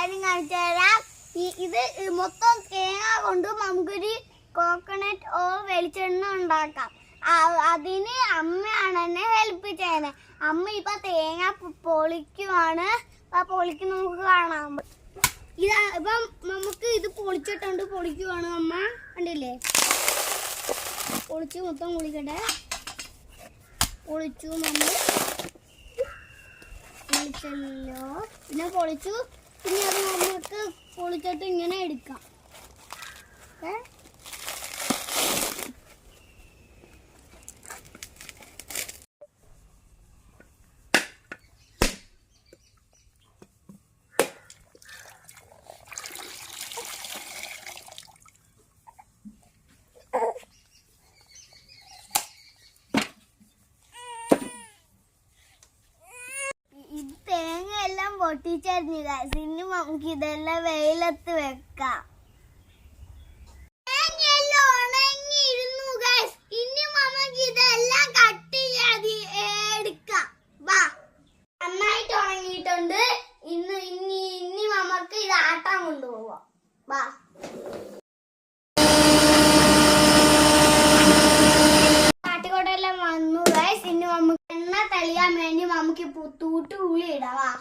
കാര്യം കാണിച്ചു തരാം. ഇത് മൊത്തം തേങ്ങ കൊണ്ട് നമുക്കൊരു കോക്കനട്ട് ഓർ വെളിച്ചെണ്ണ ഉണ്ടാക്കാം. അതിന് അമ്മയാണ് എന്നെ ഹെൽപ്പ് ചെയ്യുന്നത്. അമ്മ ഇപ്പൊ തേങ്ങ പൊളിക്കുവാണ്. പൊളിക്ക് നമുക്ക് കാണാം. ഇപ്പം നമുക്ക് ഇത് പൊളിച്ചിട്ടുണ്ട്. പൊളിക്കുവാണ് അമ്മ, കണ്ടില്ലേ? പൊളിച്ച് മൊത്തം പൊളിക്കട്ടെ. പൊളിച്ചു നമ്മൾ പൊളിച്ചല്ലോ. പിന്നെ പൊളിച്ചു. പിന്നെ അത് നമുക്ക് പൊളിച്ചിട്ട് ഇങ്ങനെ എടുക്കാം. തേങ്ങ എല്ലാം പൊട്ടിച്ചറിഞ്ഞു ഗൈസ്. ഇനി നമുക്ക് ഇതെല്ലാം വെയിലത്ത് വെക്കാം. തേങ്ങയെല്ലാം ഉണങ്ങിയിരുന്നു ഗൈസ്. ഇനി നമുക്ക് ഇതെല്ലാം കട്ട് ചെയ്ത് എടുക്കാം. വാ, നന്നായിട്ട് ഉണങ്ങിയിട്ടുണ്ട്. ഇനി നമുക്ക് ഇത് ആട്ടാൻ കൊണ്ടുപോവാം. വാ. ആട്ടിക്കോട്ടെല്ലാം വന്നു ഗൈസ്. ഇനി നമുക്ക് എണ്ണ തെളിയാൻ വേണ്ടി നമുക്ക് തൂട്ട് ഉള്ളി ഇടാം.